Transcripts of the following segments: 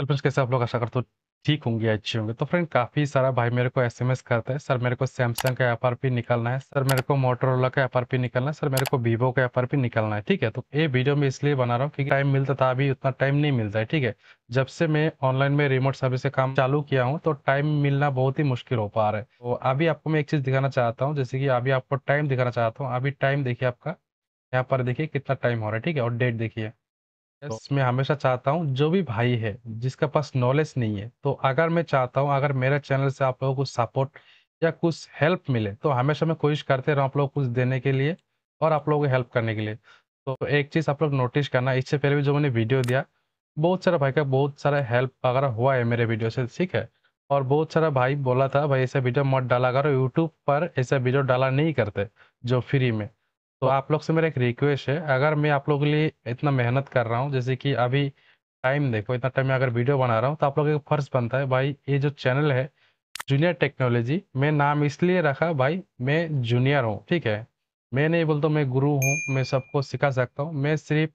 तो फ्रेंड्स कैसे आप लोग आशा करते हो ठीक होंगे अच्छे होंगे। तो फ्रेंड काफ़ी सारा भाई मेरे को एसएमएस करता है, सर मेरे को सैमसंग का एफआरपी निकालना है, सर मेरे को मोटरोला का एफआरपी निकालना है, सर मेरे को वीवो का एफआरपी निकालना है। ठीक है, तो ये वीडियो मैं इसलिए बना रहा हूँ क्योंकि टाइम मिलता था, अभी उतना टाइम नहीं मिलता है। ठीक है, जब से मैं ऑनलाइन में रिमोट सर्विस से काम चालू किया हूँ तो टाइम मिलना बहुत ही मुश्किल हो पा रहा है। तो अभी आपको मैं एक चीज़ दिखाना चाहता हूँ, जैसे कि अभी आपको टाइम दिखाना चाहता हूँ। अभी टाइम देखिए आपका, यहाँ पर देखिए कितना टाइम हो रहा है। ठीक है, और डेट देखिए। तो मैं हमेशा चाहता हूँ जो भी भाई है जिसका पास नॉलेज नहीं है, तो अगर मैं चाहता हूँ अगर मेरे चैनल से आप लोगों को सपोर्ट या कुछ हेल्प मिले तो हमेशा मैं कोशिश करते रहूँ आप लोगों को कुछ देने के लिए और आप लोगों को हेल्प करने के लिए। तो एक चीज़ आप लोग नोटिस करना, इससे पहले भी जो मैंने वीडियो दिया, बहुत सारा भाई का बहुत सारा हेल्प वगैरह हुआ है मेरे वीडियो से। ठीक है, और बहुत सारा भाई बोला था भाई ऐसा वीडियो मत डाला करो, यूट्यूब पर ऐसा वीडियो डाला नहीं करते जो फ्री में। तो आप लोग से मेरा एक रिक्वेस्ट है, अगर मैं आप लोगों के लिए इतना मेहनत कर रहा हूँ, जैसे कि अभी टाइम देखो, इतना टाइम में अगर वीडियो बना रहा हूँ तो आप लोगों का फर्ज बनता है भाई, ये जो चैनल है जूनियर टेक्नोलॉजी, मैं नाम इसलिए रखा भाई मैं जूनियर हूँ। ठीक है, मैं नहीं बोलता मैं गुरु हूँ, मैं सबको सिखा सकता हूँ, मैं सिर्फ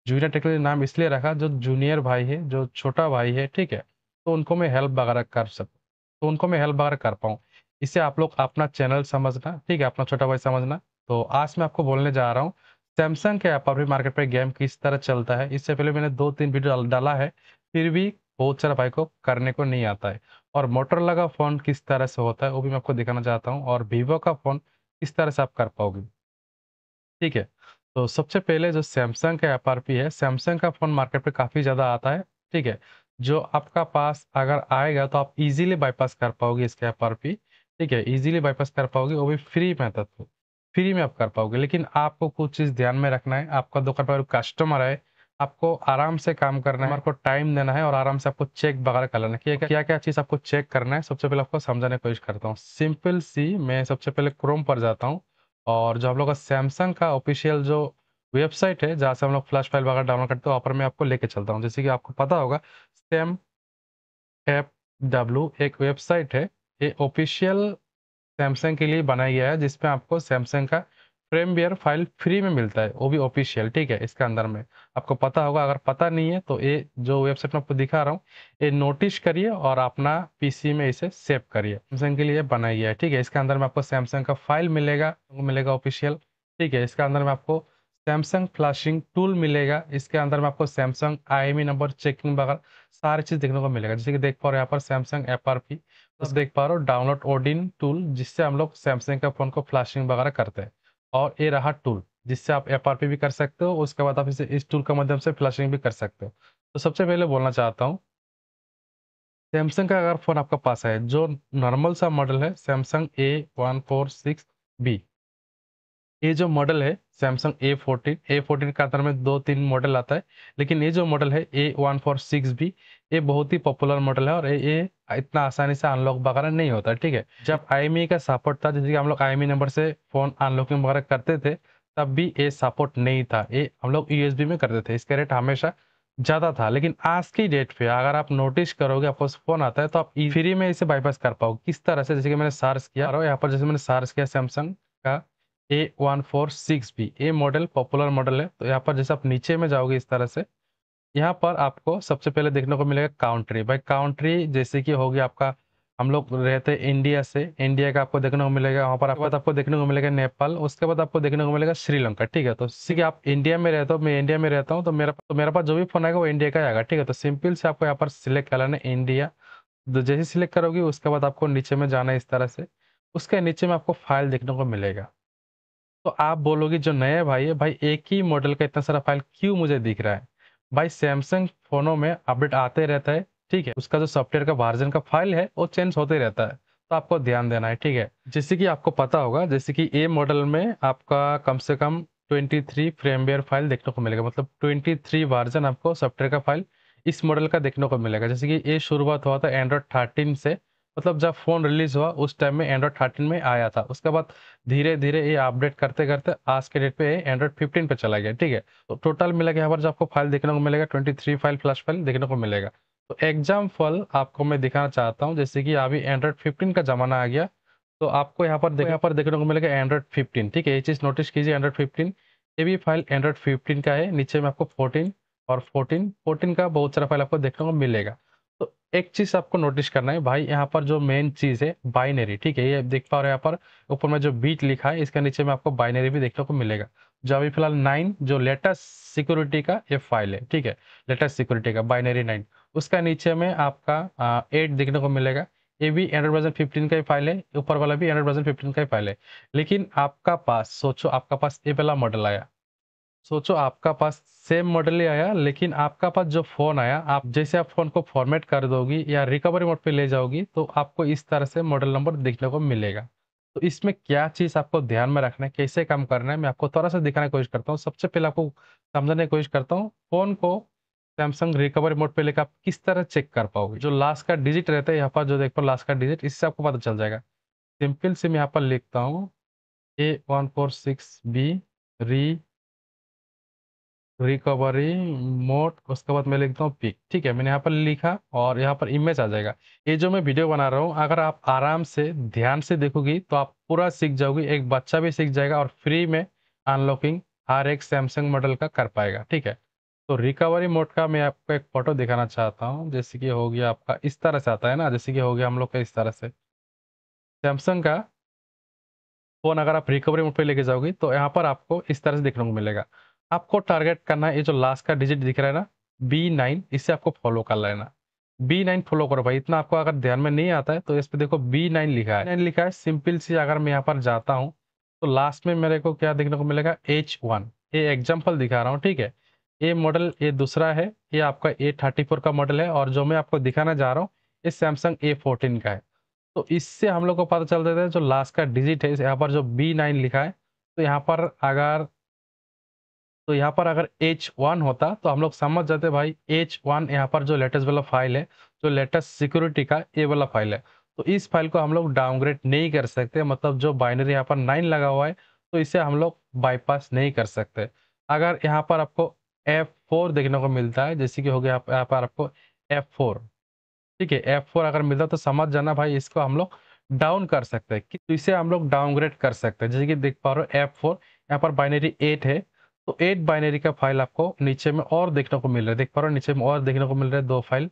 जूनियर टेक्नोलॉजी नाम इसलिए रखा जो जूनियर भाई है, जो छोटा भाई है। ठीक है, तो उनको मैं हेल्प वगैरह कर सकूँ, तो उनको मैं हेल्प वगैरह कर पाऊँ। इससे आप लोग अपना चैनल समझना, ठीक है, अपना छोटा भाई समझना। तो आज मैं आपको बोलने जा रहा हूँ सैमसंग के अभी मार्केट पे गेम किस तरह चलता है। इससे पहले मैंने 2-3 वीडियो डाला है, फिर भी बहुत सारा भाई को करने को नहीं आता है। और मोटरोला का फ़ोन किस तरह से होता है वो भी मैं आपको दिखाना चाहता हूँ, और वीवो का फ़ोन किस तरह से आप कर पाओगे। ठीक है, तो सबसे पहले जो सैमसंग का एफआरपी है, सैमसंग का फ़ोन मार्केट पे काफ़ी ज़्यादा आता है। ठीक है, जो आपका पास अगर आएगा तो आप इज़िली बाईपास कर पाओगे इसका एफआरपी। ठीक है, इज़िली बाईपास कर पाओगे, वो भी फ्री मेथड से। फ्री में आप कर पाओगे, लेकिन आपको कुछ चीज़ ध्यान में रखना है, आपका दुकान पर कस्टमर है, आपको आराम से काम करना है, आपको टाइम देना है और आराम से आपको चेक वगैरह कर लेना है कि क्या-क्या चीज़ आपको चेक करना है। सबसे पहले आपको समझाने की कोशिश करता हूँ। सिंपल सी, मैं सबसे पहले क्रोम पर जाता हूँ और जो हम लोग का सैमसंग का ऑफिशियल जो वेबसाइट है, जहाँ से हम लोग फ्लैश फाइल वगैरह डाउनलोड करते हैं, वहाँ पर मैं आपको लेके चलता हूँ। जैसे कि आपको पता होगा, सैम एप डब्ल्यू एक वेबसाइट है, ये ऑफिशियल सैमसंग के लिए बनाया गया है, जिसमें आपको सैमसंग का फ्रेमवेयर फाइल फ्री में मिलता है, वो भी ऑफिशियल। ठीक है, इसके अंदर में आपको पता होगा, अगर पता नहीं है तो ये जो वेबसाइट मैं आपको दिखा रहा हूँ, ये नोटिस करिए और अपना पीसी में इसे सेव करिए। सैमसंग के लिए बनाया गया है। ठीक है, इसके अंदर में आपको सैमसंग का फाइल मिलेगा, वो मिलेगा ऑफिशियल। ठीक है, इसके अंदर में आपको सैमसंग फ्लैशिंग टूल मिलेगा, इसके अंदर में आपको सैमसंग आईएमई नंबर चेकिंग वगैरह सारी चीज़ देखने को मिलेगा। जैसे कि देख पा रहे हो यहाँ पर सैमसंग एफआरपी, बस देख पा रहे हो डाउनलोड ओडिन टूल, जिससे हम लोग सैमसंग का फ़ोन को फ्लैशिंग वगैरह करते हैं। और ये रहा टूल जिससे आप एफआरपी भी कर सकते हो, उसके बाद आप इसे इस टूल के माध्यम से फ्लैशिंग भी कर सकते हो। तो सबसे पहले बोलना चाहता हूँ, सैमसंग का अगर फ़ोन आपका पास है, जो नॉर्मल सा मॉडल है सैमसंग A146B, ये जो मॉडल है सैमसंग ए14 के अंदर में 2-3 मॉडल आता है, लेकिन ये जो मॉडल है A146B, ये बहुत ही पॉपुलर मॉडल है और ये इतना आसानी से अनलॉक वगैरह नहीं होता है। ठीक है, जब आईएमई का सपोर्ट था, जैसे कि हम लोग आईएमई नंबर से फ़ोन अनलॉकिंग वगैरह करते थे, तब भी ये सपोर्ट नहीं था, ये हम लोग यूएसबी में करते थे, इसका रेट हमेशा ज़्यादा था। लेकिन आज की डेट पे अगर आप नोटिस करोगे, आपको फ़ोन आता है तो आप फ्री में इसे बाईपास कर पाओगे। किस तरह से, जैसे कि मैंने सर्च किया और यहाँ पर जैसे मैंने सर्च किया सैमसंग का A146B, ये मॉडल पॉपुलर मॉडल है। तो यहाँ पर जैसे आप नीचे में जाओगे इस तरह से, यहाँ पर आपको सबसे पहले देखने को मिलेगा काउंट्री। भाई काउंट्री जैसे कि हो गया आपका, हम लोग रहते हैं इंडिया से, इंडिया का आपको देखने को मिलेगा, वहाँ पर आपको देखने को मिलेगा नेपाल, उसके बाद आपको देखने को मिलेगा श्रीलंका। ठीक है, तो जैसे कि आप इंडिया में रहते हो, मैं इंडिया में रहता हूँ, तो मेरा पास जो भी फोन आएगा वो इंडिया का ही आएगा। ठीक है, तो सिंपल से आपको यहाँ पर सिलेक्ट कर लेना है इंडिया। तो जैसे सिलेक्ट करोगे उसके बाद आपको नीचे में जाना है इस तरह से, उसके नीचे में आपको फाइल देखने को मिलेगा। तो आप बोलोगे जो नए भाई है, भाई एक ही मॉडल का इतना सारा फाइल क्यों मुझे दिख रहा है? भाई सैमसंग फ़ोनों में अपडेट आते रहता है। ठीक है, उसका जो सॉफ्टवेयर का वर्ज़न का फाइल है वो चेंज होते रहता है, तो आपको ध्यान देना है। ठीक है, जैसे कि आपको पता होगा, जैसे कि ए मॉडल में आपका कम से कम 23 फ्रेमवेयर फाइल देखने को मिलेगा, मतलब 23 वर्ज़न आपको सॉफ्टवेयर का फाइल इस मॉडल का देखने को मिलेगा। जैसे कि ये शुरुआत हुआ था एंड्रॉइड 13 से, मतलब जब फ़ोन रिलीज़ हुआ उस टाइम में एंड्रॉइड 13 में आया था। उसके बाद धीरे-धीरे ये अपडेट करते-करते आज के डेट पे एंड्रॉइड 15 पे चला गया। ठीक है, तो टोटल मिला के यहाँ पर जो आपको फाइल देखने को मिलेगा 23 फाइल फ्लैश फाइल देखने को मिलेगा। तो एग्जाम्पल आपको मैं दिखाना चाहता हूँ, जैसे कि अभी एंड्रॉइड 15 का ज़माना आ गया, तो आपको यहाँ पर देखने को मिलेगा एंड्रॉइड 15। ठीक है, ये चीज़ नोटिस कीजिए, एंड्रॉइड 15, ये भी फाइल एंड्रॉइड 15 का है, नीचे में आपको 14 और 14 का बहुत सारा फाइल आपको देखने को मिलेगा। तो एक चीज़ आपको नोटिस करना है भाई, यहाँ पर जो मेन चीज़ है बाइनरी, ठीक है? ये देख पा रहे हो यहाँ पर ऊपर में जो बीट लिखा है, इसके नीचे में आपको बाइनरी भी देखने को मिलेगा। जो अभी फिलहाल 9 जो लेटेस्ट सिक्योरिटी का ये फाइल है, ठीक है? लेटेस्ट सिक्योरिटी का बाइनरी 9, उसका नीचे में आपका 8 देखने को मिलेगा। ये भी एंड्रॉइड वर्जन 15 का ही फाइल है, ऊपर वाला भी एंड्रॉइड वर्जन 15 का ही फाइल है। लेकिन आपका पास सोचो, आपका पास ये वाला मॉडल आया, सोचो आपका पास सेम मॉडल ही आया, लेकिन आपका पास जो फ़ोन आया, आप जैसे आप फ़ोन को फ़ॉर्मेट कर दोगी या रिकवरी मोड पे ले जाओगी, तो आपको इस तरह से मॉडल नंबर देखने को मिलेगा। तो इसमें क्या चीज़ आपको ध्यान में रखना है, कैसे काम करना है, मैं आपको थोड़ा-सा दिखाने की कोशिश करता हूँ। सबसे पहले आपको समझाने की कोशिश करता हूँ, फ़ोन को सैमसंग रिकवरी मोड पे लेके आप किस तरह चेक कर पाओगे। जो लास्ट का डिजिट रहता है यहाँ पर, जो देख पाओ लास्ट का डिजिट, इससे आपको पता चल जाएगा। सिंपल से मैं यहाँ पर लिखता हूँ A146B री रिकवरी मोड, उसके बाद मैं लिखता हूँ पिक, ठीक है? मैंने यहाँ पर लिखा और यहाँ पर इमेज आ जाएगा। ये जो मैं वीडियो बना रहा हूँ, अगर आप आराम से ध्यान से देखोगी तो आप पूरा सीख जाओगी, एक बच्चा भी सीख जाएगा और फ्री में अनलॉकिंग हर एक सैमसंग मॉडल का कर पाएगा, ठीक है? तो रिकवरी मोड का मैं आपको एक फ़ोटो दिखाना चाहता हूँ, जैसे कि हो गया आपका इस तरह से आता है ना, जैसे कि हो गया हम लोग का इस तरह से। सैमसंग का फ़ोन अगर आप रिकवरी मोड पे लेके जाओगे तो यहाँ पर आपको इस तरह से देखने को मिलेगा। आपको टारगेट करना है ये जो लास्ट का डिजिट दिख रहा है ना, B9, इसे आपको फ़ॉलो कर लेना। B9 फ़ॉलो करो भाई, इतना आपको अगर ध्यान में नहीं आता है तो इस पे देखो B9 लिखा है। B9 लिखा है, सिंपल सी अगर मैं यहाँ पर जाता हूँ तो लास्ट में मेरे को क्या देखने को मिलेगा, H1। ये एग्ज़ाम्पल दिखा रहा हूँ, ठीक है? ये मॉडल ये दूसरा है, ये आपका A34 का मॉडल है और जो मैं आपको दिखाना जा रहा हूँ, ये सैमसंग A14 का है। तो इससे हम लोग को पता चल जाता है जो लास्ट का डिजिट है, यहाँ पर जो B9 लिखा है, तो यहाँ पर अगर H1 होता तो हम लोग समझ जाते भाई H1 यहाँ पर जो लेटेस्ट वाला फाइल है, जो लेटेस्ट सिक्योरिटी का ये वाला फाइल है। तो इस फाइल को हम लोग डाउनग्रेड नहीं कर सकते, मतलब जो बाइनरी यहाँ पर 9 लगा हुआ है, तो इसे हम लोग बाईपास नहीं कर सकते। अगर यहाँ पर आपको F4 देखने को मिलता है, जैसे कि हो गया यहाँ पर आपको F4, ठीक है? F4 अगर मिलता तो समझ जाना भाई इसको हम लोग डाउन कर सकते हैं, कि तो इसे हम लोग डाउनग्रेड कर सकते हैं। जैसे कि देख पा रहे हो F4, यहाँ पर बाइनरी 8 है, तो 8 बाइनरी का फाइल आपको नीचे में और देखने को मिल रहा है। देख पा रहे हो नीचे में और देखने को मिल रहा है 2 फाइल।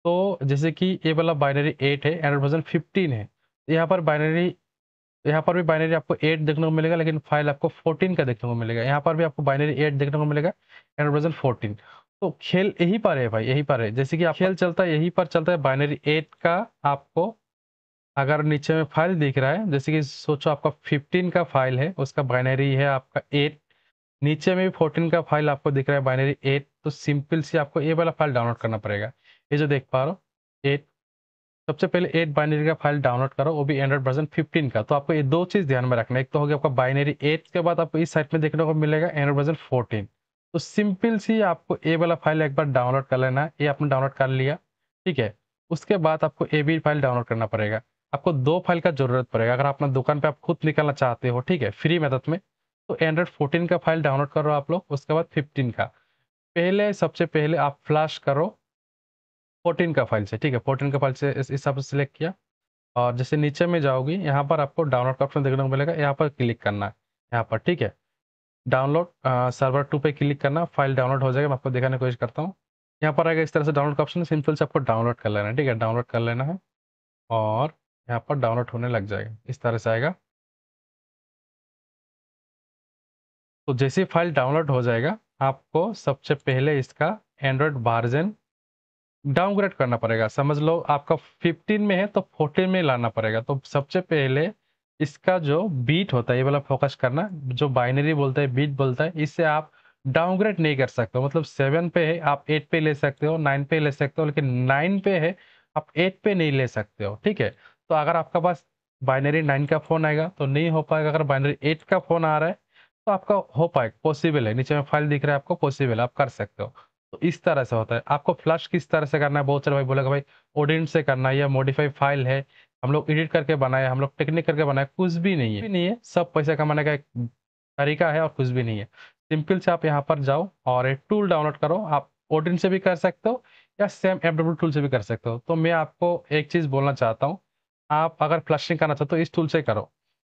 तो जैसे कि ये वाला बाइनरी 8 है, एंड्रॉइड वर्ज़न 15 है। यहाँ पर भी बाइनरी आपको 8 देखने को मिलेगा, लेकिन फाइल आपको 14 का देखने को मिलेगा। यहाँ पर भी आपको बाइनरी 8 देखने को मिलेगा, एंड्रॉइड वर्ज़न 14। तो खेल यहीं पर है भाई, यहीं पर है। जैसे कि आप खेल चलता है यहीं पर चलता है, बाइनरी 8 का आपको अगर नीचे में फाइल दिख रहा है, जैसे कि सोचो आपका 15 का फाइल है, उसका बाइनरी है आपका 8, नीचे में भी 14 का फाइल आपको दिख रहा है बाइनरी 8, तो सिंपल सी आपको ये वाला फाइल डाउनलोड करना पड़ेगा। ये जो देख पा रहे हो 8, सबसे पहले 8 बाइनरी का फाइल डाउनलोड करो, वो भी एंड्रॉइड वर्जन 15 का। तो आपको ये 2 चीज़ ध्यान में रखना है, एक तो हो गया आपका बाइनरी 8, के बाद आपको इस साइड में देखने को मिलेगा एंड्रॉइड वर्जन 14। तो सिंपल सी आपको ये वाला फाइल एक बार डाउनलोड कर लेना है, ये आपने डाउनलोड कर लिया, ठीक है? उसके बाद आपको ये भी फाइल डाउनलोड करना पड़ेगा। आपको 2 फाइल का ज़रूरत पड़ेगा, अगर अपना दुकान पे आप खुद निकालना चाहते हो, ठीक है? फ्री मेथड में, तो एंड्रॉइड 14 का फाइल डाउनलोड करो आप लोग, उसके बाद 15 का। पहले सबसे पहले आप फ्लश करो 14 का फाइल से, ठीक है? 14 का फाइल से इस हिसाब से सिलेक्ट किया और जैसे नीचे में जाओगी, यहाँ पर आपको डाउनलोड का ऑप्शन देखने को मिलेगा, यहाँ पर क्लिक करना है, यहाँ पर, ठीक है? डाउनलोड सर्वर 2 पे क्लिक करना, फाइल डाउनलोड हो जाएगा, मैं आपको दिखाने की कोशिश करता हूँ। यहाँ पर आएगा इस तरह से डाउनलोड का ऑप्शन, सिंपल से आपको डाउनलोड कर लेना है, ठीक है? डाउनलोड कर लेना है और यहाँ पर डाउनलोड होने लग जाएगा, इस तरह से आएगा। तो जैसे ही फाइल डाउनलोड हो जाएगा, आपको सबसे पहले इसका एंड्रॉइड वर्ज़न डाउनग्रेड करना पड़ेगा। समझ लो आपका 15 में है तो 14 में लाना पड़ेगा। तो सबसे पहले इसका जो बीट होता है, ये वाला फ़ोकस करना, जो बाइनरी बोलता है, बीट बोलता है, इससे आप डाउनग्रेड नहीं कर सकते हो। मतलब 7 पे है, आप 8 पे ले सकते हो, 9 पे ले सकते हो, लेकिन 9 पे है, आप 8 पे नहीं ले सकते हो, ठीक है? तो अगर आपका पास बाइनरी 9 का फ़ोन आएगा, तो नहीं हो पाएगा। अगर बाइनरी 8 का फ़ोन आ रहा है, तो आपका हो पाएगा, पॉसिबल है। नीचे में फाइल दिख रहा है आपको, पॉसिबल है, आप कर सकते हो। तो इस तरह से होता है। आपको फ्लश किस तरह से करना है, बहुत सारे भाई बोलेगा भाई ओडिन से करना है या मॉडिफाई फाइल है, हम लोग एडिट करके बनाए, हम लोग टेक्निक करके बनाए, कुछ भी नहीं है, कुछ भी नहीं है। सब पैसा कमाने का एक तरीका है और कुछ भी नहीं है। सिंपल से आप यहाँ पर जाओ और एक टूल डाउनलोड करो। आप ओडिन से भी कर सकते हो या सेम एफडब्ल्यू टूल से भी कर सकते हो। तो मैं आपको एक चीज़ बोलना चाहता हूँ, आप अगर फ्लशिंग करना चाहते हो इस टूल से करो।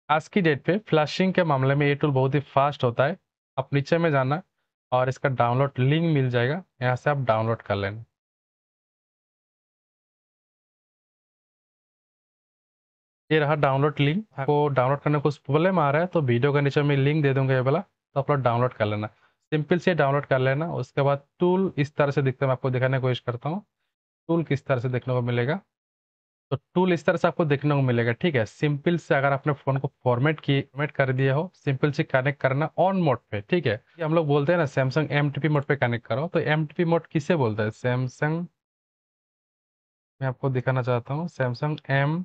आज की डेट पे फ्लशिंग के मामले में ये टूल बहुत ही फास्ट होता है। आप नीचे में जाना और इसका डाउनलोड लिंक मिल जाएगा, यहाँ से आप डाउनलोड कर लेना। ये रहा डाउनलोड लिंक। आपको डाउनलोड करने में कुछ प्रॉब्लम आ रहा है तो वीडियो के नीचे मैं लिंक दे दूंगा ये वाला, तो आप लोग डाउनलोड कर लेना। सिंपल से डाउनलोड कर लेना। उसके बाद टूल इस तरह से दिखता है, मैं आपको दिखाने की कोशिश करता हूँ टूल किस तरह से देखने को मिलेगा। तो टूल इस तरह से आपको देखने को मिलेगा, ठीक है। सिंपल से अगर आपने फोन को फॉर्मेट कर दिया हो, सिंपल से कनेक्ट करना ऑन मोड पे, ठीक है। ये हम लोग बोलते हैं ना सैमसंग एमटीपी मोड पे कनेक्ट करो, तो एमटीपी मोड किसे बोलते हैं? सैमसंग, मैं आपको दिखाना चाहता हूँ Samsung M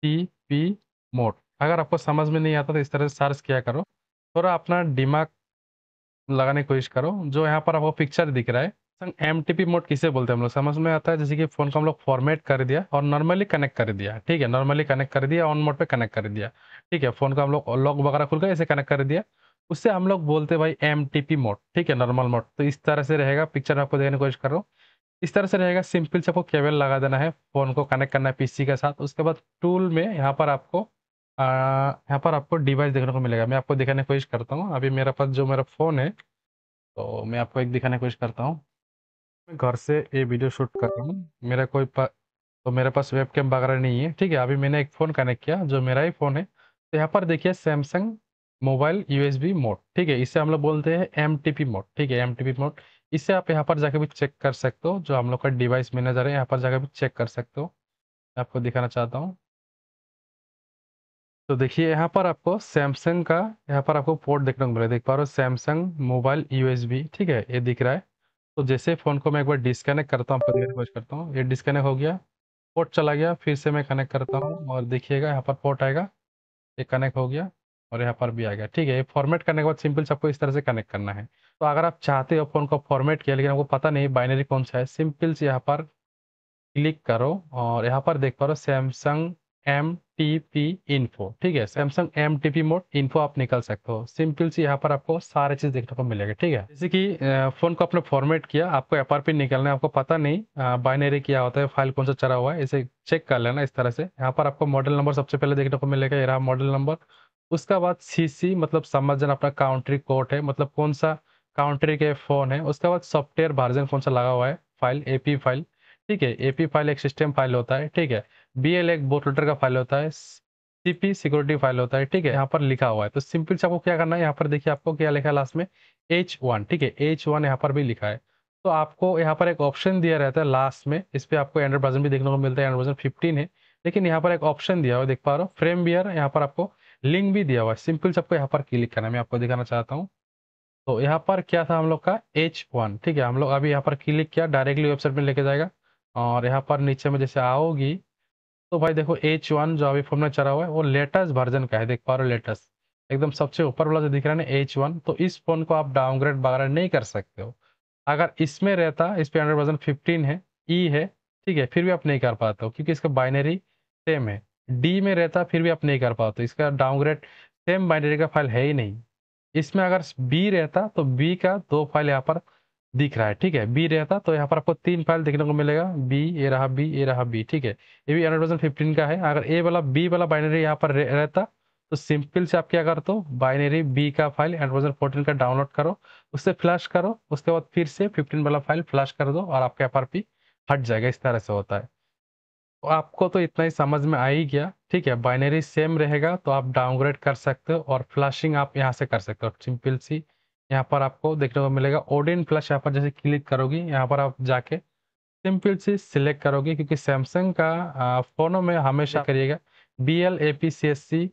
T P mode. अगर आपको समझ में नहीं आता तो इस तरह से सर्च किया करो, थोड़ा अपना दिमाग लगाने की कोशिश करो। जो यहाँ पर आपको पिक्चर दिख रहा है, एम टी पी मोड किसे बोलते हैं हम लोग समझ में आता है? जैसे कि फोन को हम लोग फॉर्मेट कर दिया और नॉर्मली कनेक्ट कर दिया, ठीक है। नॉर्मली कनेक्ट कर दिया, ऑन मोड पे कनेक्ट कर दिया, ठीक है। फोन को हम लोग लॉक वगैरह खुल कर ऐसे कनेक्ट कर दिया, उससे हम लोग बोलते हैं भाई एम टी पी मोड, ठीक है, नॉर्मल मोड। तो इस तरह से रहेगा, पिक्चर आपको देखने की कोशिश कर रहा हूँ। इस तरह से रहेगा। सिंपल से आपको केबल लगा देना है, फ़ोन को कनेक्ट करना है पीसी के साथ। उसके बाद टूल में यहाँ पर आपको डिवाइस देखने को मिलेगा। मैं आपको दिखाने की कोशिश करता हूँ। अभी मेरे पास जो मेरा फ़ोन है, तो मैं आपको एक दिखाने की कोशिश करता हूँ। मैं घर से ये वीडियो शूट कर रहा हूँ। तो मेरे पास वेबकैम वगैरह नहीं है, ठीक है। अभी मैंने एक फ़ोन कनेक्ट किया जो मेरा ही फ़ोन है। तो यहाँ पर देखिए सैमसंग मोबाइल यूएसबी मोड, ठीक है। इसे हम लोग बोलते हैं एमटीपी मोड, ठीक है, एमटीपी मोड। इससे आप यहाँ पर जाके भी चेक कर सकते हो, जो हम लोग का डिवाइस मैनेजर है यहाँ पर जाकर भी चेक कर सकते हो। मैं आपको दिखाना चाहता हूँ। तो देखिए यहाँ पर आपको सैमसंग का यहाँ पर आपको पोर्ट देखने को मिला, देख पा रहे हो सैमसंग मोबाइल यूएसबी, ठीक है, ये दिख रहा है। तो जैसे फ़ोन को मैं एक बार डिस्कनेक्ट करता हूँ, आपको दिखाने की कोशिश करता हूँ। ये डिस्कनेक्ट हो गया, पोर्ट चला गया, फिर से मैं कनेक्ट करता हूँ और देखिएगा यहाँ पर पोर्ट आएगा, ये कनेक्ट हो गया और यहाँ पर भी आ गया, ठीक है। ये फॉर्मेट करने के बाद सिंपल से आपको इस तरह से कनेक्ट करना है। तो अगर आप चाहते हो फ़ोन को फॉर्मेट किया लेकिन आपको पता नहीं बाइनरी कौन सा है, सिंपल से यहाँ पर क्लिक करो और यहाँ पर देख पा रहे हो Samsung M T P info, ठीक है। Samsung M T P mode info आप निकल सकते हो। सिंपल से यहाँ पर आपको सारे चीज़ देखने को मिलेगा, ठीक है। जैसे कि फ़ोन को आपने फॉर्मेट किया, आपको एफआरपी निकलना है, आपको पता नहीं बाइनरी क्या होता है, फाइल कौन सा चला हुआ है, इसे चेक कर लेना इस तरह से। यहाँ पर आपको मॉडल नंबर सबसे पहले देखने को मिलेगा, ये रहा मॉडल नंबर। उसका बाद सीसी मतलब समझ जाना अपना काउंट्री कोड है, मतलब कौन सा काउंट्री के फ़ोन है। उसके बाद सॉफ्टवेयर वर्जन कौन सा लगा हुआ है, फाइल एपी फाइल, ठीक है। एपी फाइल एक सिस्टम फाइल होता है, ठीक है। बीएल एक बोटलोडर का फाइल होता है, सीपी सिक्योरिटी फाइल होता है, ठीक है। यहाँ पर लिखा हुआ है। तो सिंपल से आपको क्या करना है, यहाँ पर देखिए आपको क्या लिखा है लास्ट में, H1, ठीक है, H1 यहाँ पर भी लिखा है। तो आपको यहाँ पर एक ऑप्शन दिया रहता है लास्ट में, इस पे आपको एंड्रॉइड वर्जन भी देखने को मिलता है, एंड्रॉइड वर्जन 15 है। लेकिन यहाँ पर एक ऑप्शन दिया हुआ है, देख पा रहे हो फ्रेम बियर, यहाँ पर आपको लिंक भी दिया हुआ है। सिंपल से आपको यहाँ पर क्लिक करना है, मैं आपको दिखाना चाहता हूँ। तो यहाँ पर क्या था हम लोग का H1, ठीक है। हम लोग अभी यहाँ पर क्लिक किया, डायरेक्टली वेबसाइट में लेके जाएगा। और यहाँ पर नीचे में जैसे आओगी तो भाई देखो H1 जो अभी फोन में चला हुआ है वो लेटेस्ट वर्जन का है, देख पा रहे हो लेटेस्ट, एकदम सबसे ऊपर वाला जो दिख रहा है ना H1। तो इस फोन को आप डाउनग्रेड वगैरह नहीं कर सकते हो। अगर इसमें रहता, इस पे एंड्रॉइड वर्जन 15 है, ई है, ठीक है, फिर भी आप नहीं कर पाते हो क्योंकि इसका बाइनरी सेम है। डी में रहता फिर भी आप नहीं कर पाते, इसका डाउनग्रेड सेम बाइनरी का फाइल है ही नहीं। इसमें अगर बी रहता तो बी का दो फाइल यहाँ पर दिख रहा है, ठीक है। बी रहता तो यहाँ पर आपको तीन फाइल देखने को मिलेगा, बी, ये रहा बी, ये रहा बी, ठीक है। ये भी एंड्रॉइड वर्जन 15 का है। अगर ए वाला बी वाला बाइनरी यहाँ पर रहता तो सिंपल से आप क्या करते हो, बाइनरी बी का फाइल एंड्रॉइड वर्जन 14 का डाउनलोड करो, उससे फ्लैश करो, उसके बाद फिर से 15 वाला फाइल फ्लैश कर दो और आपका एफआरपी हट जाएगा। इस तरह से होता है। तो आपको तो इतना ही समझ में आ ही गया, ठीक है। बाइनरी सेम रहेगा तो आप डाउनग्रेड कर सकते हो और फ्लशिंग आप यहाँ से कर सकते हो सिंपल सी। यहाँ पर आपको देखने को मिलेगा ओडिन प्लस, यहाँ पर जैसे क्लिक करोगी यहाँ पर आप जाके सिंपल सी सिलेक्ट करोगे, क्योंकि सैमसंग का फ़ोनों में हमेशा करिएगा BLAPCSC,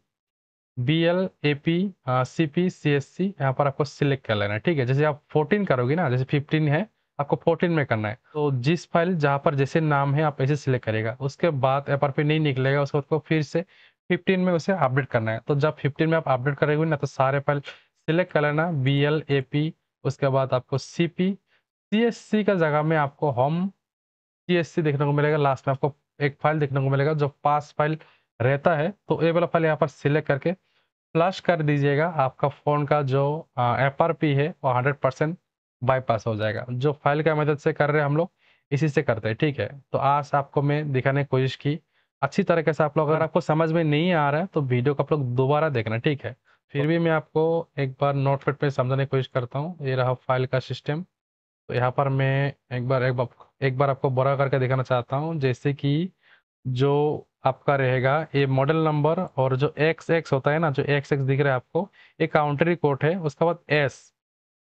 BLAP, CPCSC, यहाँ पर आपको सिलेक्ट कर लेना है, ठीक है। जैसे आप 14 करोगे ना, जैसे 15 है आपको 14 में करना है, तो जिस फाइल जहाँ पर जैसे नाम है आप ऐसे सिलेक्ट करेगा, उसके बाद एफआरपी नहीं निकलेगा, उसको आपको फिर से 15 में उसे अपडेट करना है। तो जब 15 में आप अपडेट करेंगे ना तो सारे फाइल सिलेक्ट कर लेना, BLAP, उसके बाद आपको CPCSC का जगह में आपको होम CSC देखने को मिलेगा। लास्ट में आपको एक फाइल देखने को मिलेगा जो पास फाइल रहता है, तो ये वाला फाइल यहाँ पर सिलेक्ट करके फ्लश कर दीजिएगा। आपका फ़ोन का जो एफआरपी है वो 100% बाईपास हो जाएगा। जो फाइल का मदद से कर रहे हैं हम लोग, इसी से करते हैं, ठीक है। तो आज आपको मैं दिखाने की कोशिश की अच्छी तरीके से। आप लोग अगर आपको समझ में नहीं आ रहा है तो वीडियो को आप लोग दोबारा देखना, ठीक है। फिर भी मैं आपको एक बार नोटपैड पे समझाने की कोशिश करता हूँ। ये रहा फाइल का सिस्टम। तो यहाँ पर मैं एक बार आपको बड़ा करके दिखाना चाहता हूँ, जैसे कि जो आपका रहेगा ये मॉडल नंबर और जो एक्स एक्स होता है ना, जो एक्स एक्स दिख रहा है आपको, ये काउंटरी कोड है। उसके बाद एस,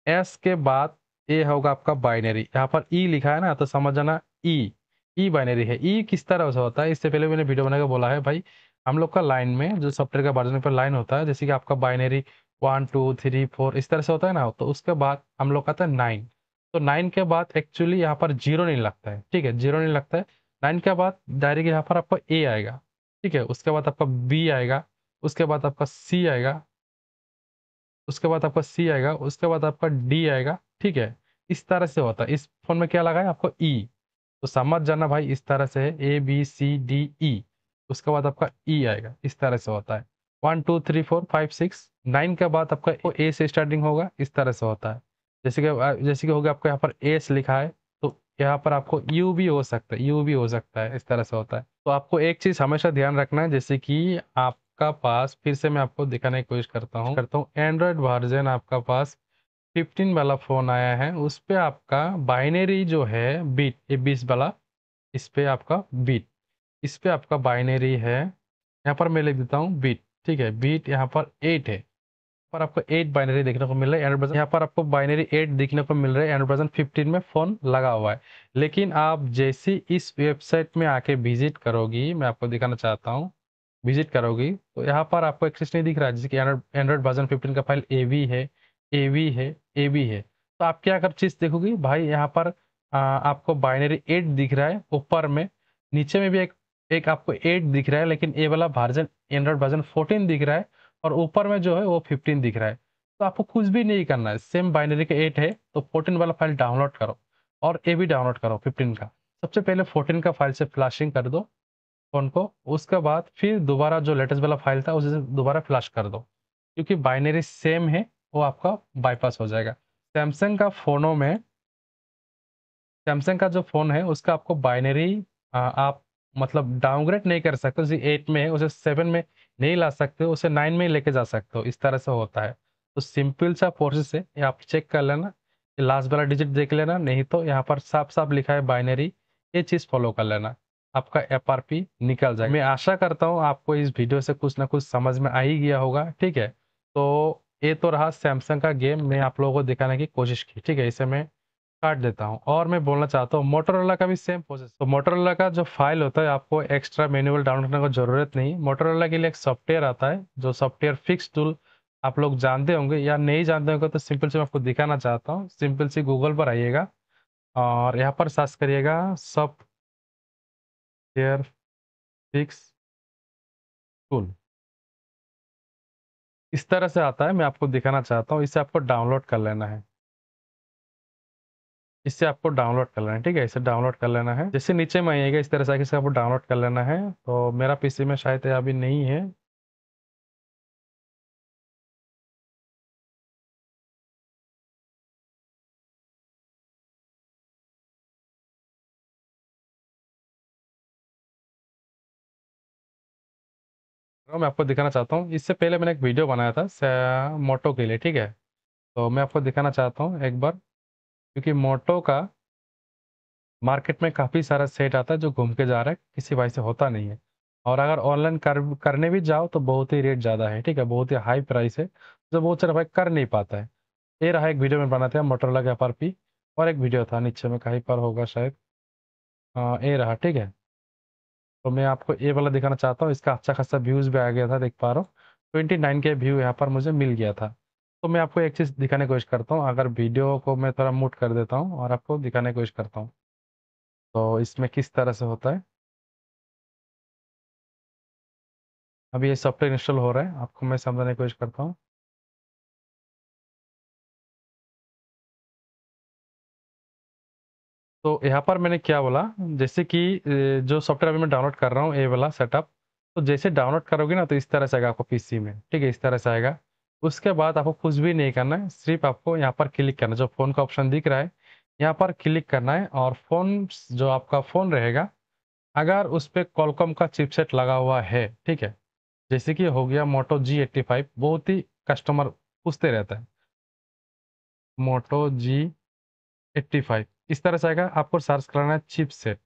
एस के बाद ये होगा आपका बाइनरी। यहाँ पर ई लिखा है ना, तो समझ जाना ई, ई बाइनरी है। ई किस तरह से होता है, इससे पहले मैंने वीडियो बनाकर बोला है भाई। हम लोग का लाइन में जो सॉफ्टवेयर का वर्जन पर लाइन होता है, जैसे कि आपका बाइनरी 1 2 3 4 इस तरह से होता है ना, तो उसके बाद हम लोग का आता है 9। तो 9 के बाद एक्चुअली यहाँ पर जीरो नहीं लगता है, ठीक है, जीरो नहीं लगता है। 9 के बाद डायरेक्ट यहाँ पर आपका ए आएगा, ठीक है, उसके बाद आपका बी आएगा, उसके बाद आपका सी आएगा, उसके बाद आपका सी आएगा, उसके बाद आपका डी आएगा, ठीक है। इस तरह से होता है। इस फोन में क्या लगा है आपको ई, तो समझ जाना भाई, इस तरह से है ABCDE। उसके बाद आपका ई आएगा, इस तरह से होता है। 1 2 3 4 5 6 9 के बाद आपका ए से स्टार्टिंग होगा, इस तरह से होता है। जैसे कि हो गया आपको यहाँ पर एस लिखा है, तो यहाँ पर आपको यू भी हो सकता है, यू भी हो सकता है, इस तरह से होता है। तो आपको एक चीज हमेशा ध्यान रखना है, जैसे कि आपका पास, फिर से मैं आपको दिखाने की कोशिश करता हूँ एंड्रॉयड वर्जन आपका पास 15 वाला फोन आया है, उस पे आपका बाइनरी जो है बिट, ये 20 वाला, इस पे आपका बिट, इस पे आपका बाइनरी है। यहाँ पर मैं लिख देता हूँ बिट, ठीक है, बिट यहाँ पर 8 है। पर आपको 8 बाइनरी देखने को मिल रहा है एंड्रॉइड वर्जन, यहाँ पर आपको बाइनरी 8 देखने को मिल रहा है। एंड्रॉइड वर्जन 15 में फोन लगा हुआ है। लेकिन आप जैसे इस वेबसाइट में आके विजिट करोगी, मैं आपको दिखाना चाहता हूँ, विजिट करोगी तो यहाँ पर आपको एक्सेस नहीं दिख रहा है, जैसे कि एंड्रॉइड वर्जन 15 का फाइल एवी है, एवी है, एवी है। तो आप क्या कर चीज देखोगी भाई, यहाँ पर आपको बाइनरी 8 दिख रहा है ऊपर में, नीचे में भी एक एक आपको 8 दिख रहा है, लेकिन ए वाला वर्जन एंड्रॉइड वर्जन 14 दिख रहा है, और ऊपर में जो है वो 15 दिख रहा है। तो आपको कुछ भी नहीं करना है, सेम बाइनरी का 8 है तो 14 वाला फाइल डाउनलोड करो, और ए भी डाउनलोड करो 15 का। सबसे पहले 14 का फाइल से फ्लैशिंग कर दो फोन को, उसके बाद फिर दोबारा जो लेटेस्ट वाला फाइल था उसे दोबारा फ्लैश कर दो, क्योंकि बाइनरी सेम है, वो आपका बाईपास हो जाएगा। सैमसंग का फोनों में, सैमसंग का जो फ़ोन है उसका आपको बाइनरी आप मतलब डाउनग्रेड नहीं कर सकते। जैसे 8 में है उसे 7 में नहीं ला सकते हो, उसे 9 में लेके जा सकते हो, इस तरह से होता है। तो सिंपल सा प्रोसेस है, ये आप चेक कर लेना, ये लास्ट वाला डिजिट देख लेना, नहीं तो यहाँ पर साफ-साफ लिखा है बाइनरी, ये चीज़ फ़ॉलो कर लेना, आपका एफआरपी निकल जाएगा। मैं आशा करता हूँ आपको इस वीडियो से कुछ ना कुछ समझ में आ ही गया होगा, ठीक है? तो ये तो रहा सैमसंग का गेम, मैं आप लोगों को दिखाने की कोशिश की, ठीक है? इसे मैं काट देता हूँ, और मैं बोलना चाहता हूँ मोटोरोला का भी सेम प्रोसेस। तो मोटोरोला का जो फाइल होता है आपको एक्स्ट्रा मैनुअल डाउनलोड करने की जरूरत नहीं। मोटोरोला के लिए एक सॉफ्टवेयर आता है, जो सॉफ्टवेयर फिक्स टूल आप लोग जानते होंगे या नहीं जानते होंगे, तो सिंपल से मैं आपको दिखाना चाहता हूँ। सिंपल से गूगल पर आइएगा और यहाँ पर सर्च करिएगा सॉफ्टवेयर फिक्स टूल, इस तरह से आता है। मैं आपको दिखाना चाहता हूँ, इसे आपको डाउनलोड कर लेना है, इससे आपको डाउनलोड कर लेना है, ठीक है, इसे डाउनलोड कर लेना है। जैसे नीचे में आइएगा इस तरह से आके इसे आपको डाउनलोड कर लेना है। तो मेरा पीसी में शायद ये अभी नहीं है। तो मैं आपको दिखाना चाहता हूँ, इससे पहले मैंने एक वीडियो बनाया था मोटो के लिए, ठीक है। तो मैं आपको दिखाना चाहता हूँ एक बार, क्योंकि मोटो का मार्केट में काफ़ी सारा सेट आता है जो घूम के जा रहा है, किसी भाई से होता नहीं है। और अगर ऑनलाइन करने भी जाओ तो बहुत ही रेट ज़्यादा है, ठीक है, बहुत ही हाई प्राइस है, जो बहुत सारा भाई कर नहीं पाता है। ये रहा एक वीडियो में बनाते हैं मोटरोला के एफआरपी, और एक वीडियो था नीचे में कहीं पर होगा शायद, ये रहा, ठीक है। तो मैं आपको ये वाला दिखाना चाहता हूँ, इसका अच्छा खासा व्यूज़ भी आ गया था, देख पा रहा हूँ 29 के व्यू यहाँ पर मुझे मिल गया था। तो मैं आपको एक चीज़ दिखाने की कोशिश करता हूँ, अगर वीडियो को मैं थोड़ा मूट कर देता हूँ और आपको दिखाने की कोशिश करता हूँ, तो इसमें किस तरह से होता है। अभी ये सॉफ्टवेयर इंस्टॉल हो रहा है, आपको मैं समझाने की कोशिश करता हूँ। तो यहाँ पर मैंने क्या बोला, जैसे कि जो सॉफ्टवेयर अभी मैं डाउनलोड कर रहा हूँ, ये वाला सेटअप, तो जैसे डाउनलोड करोगे ना तो इस तरह से आएगा आपको पीसी में, ठीक है, इस तरह से आएगा। उसके बाद आपको कुछ भी नहीं करना है, सिर्फ आपको यहाँ पर क्लिक करना है, जो फ़ोन का ऑप्शन दिख रहा है यहाँ पर क्लिक करना है, और फ़ोन जो आपका फ़ोन रहेगा, अगर उस पर कॉलकॉम का चिपसेट लगा हुआ है, ठीक है, जैसे कि हो गया मोटो G85, बहुत ही कस्टमर पूछते रहता है, मोटो G85 इस तरह से आएगा। आपको सर्च कराना है चिपसेट।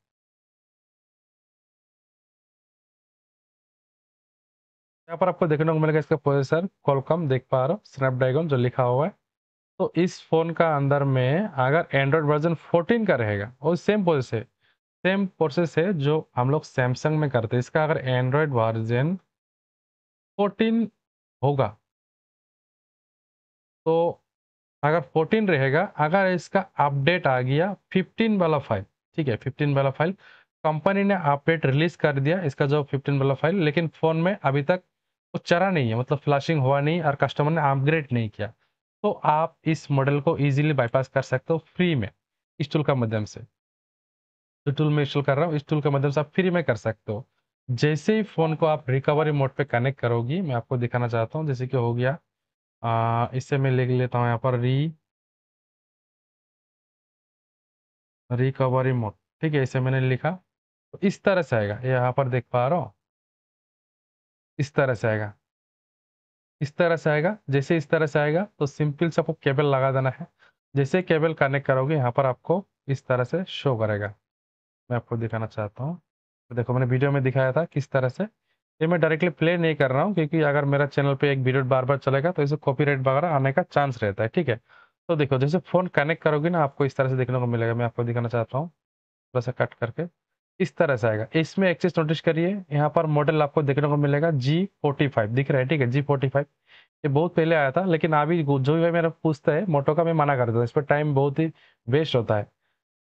यहाँ पर आपको देखने को मिलेगा इसका प्रोसेसर क्वालकॉम, देख पा रहे हो स्नैपड्रैगन जो लिखा हुआ है। तो इस फ़ोन का अंदर में अगर एंड्रॉयड वर्ज़न 14 का रहेगा और सेम प्रोसेस है जो हम लोग सैमसंग में करते हैं। इसका अगर एंड्रॉयड वर्ज़न 14 होगा, तो अगर 14 रहेगा, अगर इसका अपडेट आ गया 15 वाला फ़ाइल, ठीक है? 15 वाला फ़ाइल कंपनी ने अपडेट रिलीज़ कर दिया इसका जो 15 वाला फ़ाइल, लेकिन फ़ोन में अभी तक वो चला नहीं है, मतलब फ्लैशिंग हुआ नहीं और कस्टमर ने अपग्रेड नहीं किया। तो आप इस मॉडल को ईज़िली बायपास कर सकते हो फ्री में, इस टूल का माध्यम से। जो टूल मैं इंस्टॉल कर रहा हूँ, इस टूल के माध्यम से आप फ्री में कर सकते हो। जैसे ही फ़ोन को आप रिकवरी मोड पे कनेक्ट करोगी, मैं आपको दिखाना चाहता हूँ, जैसे कि हो गया इसे मैं लिख लेता हूँ यहाँ पर रिकवरी मोड, ठीक है? इसे मैंने लिखा, तो इस तरह से आएगा। ये यहाँ पर देख पा रहा हो, इस तरह से आएगा, इस तरह से आएगा। जैसे इस तरह से आएगा, तो सिंपल से आपको केबल लगा देना है। जैसे केबल कनेक्ट करोगे, यहाँ पर आपको इस तरह से शो करेगा। मैं आपको दिखाना चाहता हूँ। तो देखो मैंने वीडियो में दिखाया था किस तरह से। ये मैं डायरेक्टली प्ले नहीं कर रहा हूँ क्योंकि अगर मेरा चैनल पे एक वीडियो बार-बार चलेगा तो इसे कॉपीराइट वगैरह आने का चांस रहता है, ठीक है? तो देखो जैसे फ़ोन कनेक्ट करोगे ना, आपको इस तरह से देखने को मिलेगा। मैं आपको दिखाना चाहता हूँ, थोड़ा-सा कट करके। इस तरह से आएगा। इसमें एक चीज़ नोटिस करिए, यहाँ पर मॉडल आपको देखने को मिलेगा G45 दिख रहा है, ठीक है? G45 ये बहुत पहले आया था, लेकिन अभी जो भी भाई मेरा पूछता है मोटो का, मैं मना कर देता हूँ। इस पे टाइम बहुत ही वेस्ट होता है।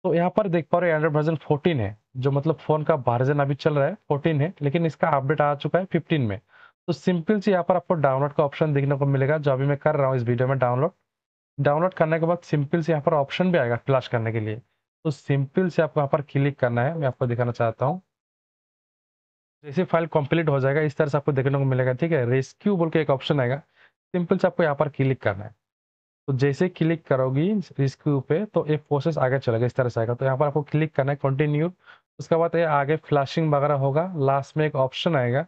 तो यहाँ पर देख पा रहे हो एंड्रॉइड वर्जन 14 है, जो मतलब फ़ोन का वर्जन अभी चल रहा है 14 है, लेकिन इसका अपडेट आ चुका है 15 में। तो सिंपल सी यहाँ पर आपको डाउनलोड का ऑप्शन देखने को मिलेगा, जो अभी मैं कर रहा हूँ इस वीडियो में डाउनलोड। डाउनलोड करने के बाद सिंपल से यहाँ पर ऑप्शन भी आएगा फ्लैश करने के लिए। तो सिंपल से आपको यहाँ पर क्लिक करना है, मैं आपको दिखाना चाहता हूँ। जैसे फाइल कंप्लीट हो जाएगा, इस तरह से आपको देखने को मिलेगा, ठीक है? रेस्क्यू बोल के एक ऑप्शन आएगा, सिंपल से आपको यहाँ पर क्लिक करना है। तो जैसे क्लिक करोगी रेस्क्यू पे, तो ये प्रोसेस आगे चलेगा, इस तरह से आएगा। तो यहाँ पर आपको क्लिक करना है कंटिन्यू, उसके बाद ये आगे फ्लैशिंग वगैरह होगा, लास्ट में एक ऑप्शन आएगा,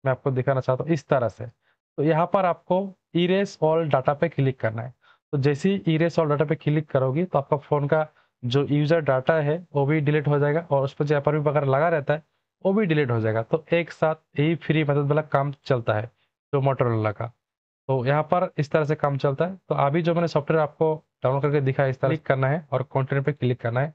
मैं आपको दिखाना चाहता हूँ इस तरह से। तो यहाँ पर आपको इरेज ऑल डाटा पे क्लिक करना है। तो जैसे ही इरेज ऑल डाटा पे क्लिक करोगी, तो आपका फ़ोन का जो यूज़र डाटा है वो भी डिलीट हो जाएगा और उस पे जो एपरवी वगैरह लगा रहता है, वो भी डिलीट हो जाएगा। तो एक साथ यही फ्री मेथड वाला काम चलता है, जो मोटोरोला का। तो यहाँ पर इस तरह से काम चलता है। तो अभी जो मैंने सॉफ्टवेयर आपको डाउनलोड करके दिखा है, इस तरह क्लिक करना है और कंटिन्यू पे क्लिक करना है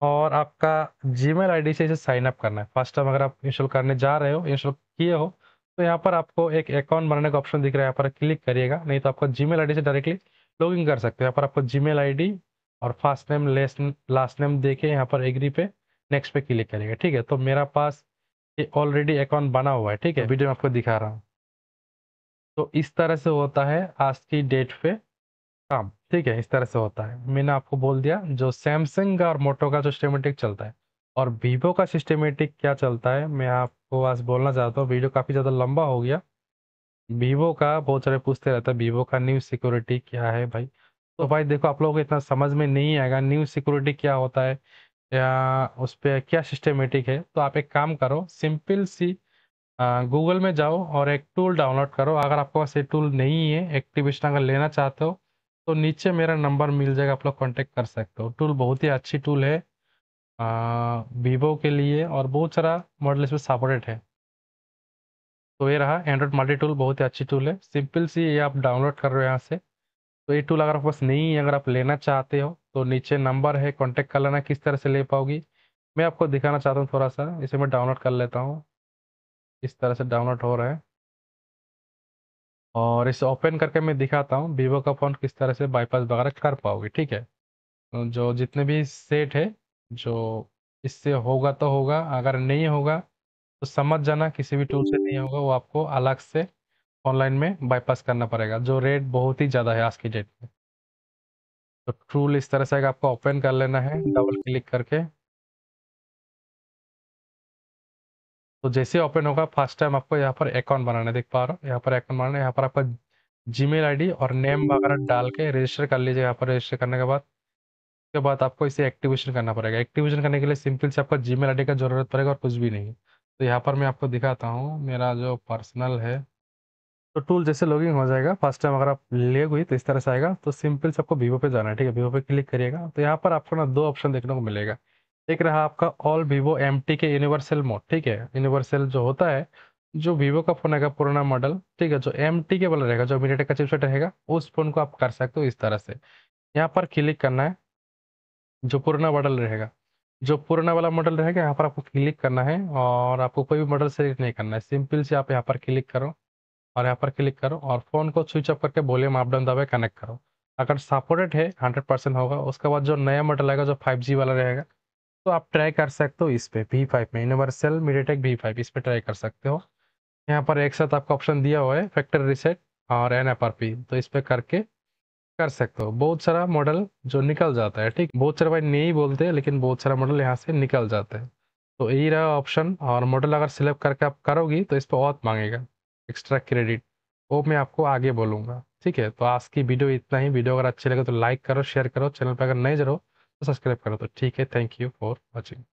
और आपका जीमेल आईडी से इसे साइन अप करना है। फर्स्ट टाइम अगर आप इंस्टॉल करने जा रहे हो, इंस्टॉल किए हो, तो यहाँ पर आपको एक अकाउंट बनाने का ऑप्शन दिख रहा है, यहाँ पर क्लिक करिएगा। नहीं तो आपको जीमेल आईडी से डायरेक्टली लॉगिन कर सकते हो। यहाँ पर आपको जीमेल आईडी और फर्स्ट नेम लास्ट नेम देके यहाँ पर एग्री पे नेक्स्ट पे क्लिक करिएगा, ठीक है? तो मेरा पास ये ऑलरेडी अकाउंट बना हुआ है, ठीक है? वीडियो में आपको दिखा रहा हूँ। तो इस तरह से होता है आज की डेट पे काम, ठीक है? इस तरह से होता है। मैंने आपको बोल दिया जो सैमसंग का और मोटो का जो सिस्टमैटिक चलता है, और वीवो का सिस्टमैटिक क्या चलता है, मैं आपको आज बोलना चाहता हूँ। वीडियो काफ़ी ज़्यादा लंबा हो गया। वीवो का बहुत सारे पूछते रहते हैं, वीवो का न्यू सिक्योरिटी क्या है भाई? तो भाई देखो, आप लोगों को इतना समझ में नहीं आएगा न्यू सिक्योरिटी क्या होता है या उस पे क्या सिस्टमैटिक है। तो आप एक काम करो, सिंपल सी गूगल में जाओ और एक टूल डाउनलोड करो। अगर आपके पास ये टूल नहीं है, एक्टिवेशन अगर लेना चाहते हो, तो नीचे मेरा नंबर मिल जाएगा, आप लोग कांटेक्ट कर सकते हो। टूल बहुत ही अच्छी टूल है वीवो के लिए, और बहुत सारा मॉडल इसमें सपोर्टेड है। तो ये रहा एंड्रॉइड मल्टी टूल, बहुत ही अच्छी टूल है। सिंपल सी ये आप डाउनलोड कर रहे हो यहाँ से। तो ये टूल अगर आपके पास नहीं है, अगर आप लेना चाहते हो, तो नीचे नंबर है, कांटेक्ट कर लेना। किस तरह से ले पाओगी मैं आपको दिखाना चाहता हूँ थोड़ा सा। इसे मैं डाउनलोड कर लेता हूँ, इस तरह से डाउनलोड हो रहा है और इसे ओपन करके मैं दिखाता हूँ वीवो का फ़ोन किस तरह से बाईपास वगैरह कर पाओगे, ठीक है? जो जितने भी सेट है, जो इससे होगा तो होगा, अगर नहीं होगा तो समझ जाना किसी भी टूल से नहीं होगा, वो आपको अलग से ऑनलाइन में बाईपास करना पड़ेगा, जो रेट बहुत ही ज़्यादा है आज की डेट में। तो टूल इस तरह से आएगा, आपको ओपन कर लेना है डबल क्लिक करके। तो जैसे ओपन होगा, फर्स्ट टाइम आपको यहाँ पर अकाउंट बनाना है, देख पा रहे हो यहाँ पर अकाउंट बनाना है। यहाँ पर आपका जीमेल आईडी और नेम वगैरह डाल के रजिस्टर कर लीजिए। यहाँ पर रजिस्टर करने के बाद, उसके बाद आपको इसे एक्टिवेशन करना पड़ेगा। एक्टिवेशन करने के लिए सिंपल से आपका जीमेल आईडी का ज़रूरत पड़ेगा और कुछ भी नहीं। तो यहाँ पर मैं आपको दिखाता हूँ मेरा जो पर्सनल है। तो टूल जैसे लॉगिन हो जाएगा फर्स्ट टाइम, अगर आप ले हुई तो इस तरह से आएगा। तो सिंपल से आपको वीवो पे जाना है, ठीक है। वीवो पे क्लिक करिएगा तो यहाँ पर आपको ना दो ऑप्शन देखने को मिलेगा। एक रहा आपका ऑल वीवो एमटी के यूनिवर्सल मोड, ठीक है। यूनिवर्सल जो होता है, जो वीवो का फोन रहेगा पुराना मॉडल, ठीक है, जो एमटी के वाला रहेगा, जो मीडियाटेक का चिपसेट रहेगा, उस फोन को आप कर सकते हो इस तरह से। यहाँ पर क्लिक करना है, जो पुराना मॉडल रहेगा, जो पुराना वाला मॉडल रहेगा यहाँ पर आपको क्लिक करना है, और आपको कोई भी मॉडल सेलेक्ट नहीं करना है। सिंपल से आप यहाँ पर क्लिक करो, और यहाँ पर क्लिक करो, और फ़ोन को स्विच ऑफ करके वॉल्यूम अप डाउन दबाए कनेक्ट करो। अगर सपोर्टेड है 100% होगा। उसके बाद जो नया मॉडल आएगा जो 5G वाला रहेगा, तो आप ट्राई कर सकते हो इस पे V5 में, यूनिवर्सल मीडियाटेक V5, इस पे ट्राई कर सकते हो। यहाँ पर एक साथ आपका ऑप्शन दिया हुआ है फैक्ट्री रीसेट और NFRP, तो इस पे करके कर सकते हो। बहुत सारा मॉडल जो निकल जाता है, ठीक। बहुत सारे भाई नहीं बोलते, लेकिन बहुत सारा मॉडल यहाँ से निकल जाते हैं। तो यही रहा ऑप्शन, और मॉडल अगर सिलेक्ट करके आप करोगी तो इस पर और मांगेगा एक्स्ट्रा क्रेडिट, वो मैं आपको आगे बोलूँगा, ठीक है। तो आज की वीडियो इतना ही। वीडियो अगर अच्छी लगे तो लाइक करो, शेयर करो, चैनल पर अगर नए जरो तो सब्सक्राइब करो। तो ठीक है, थैंक यू फॉर वॉचिंग।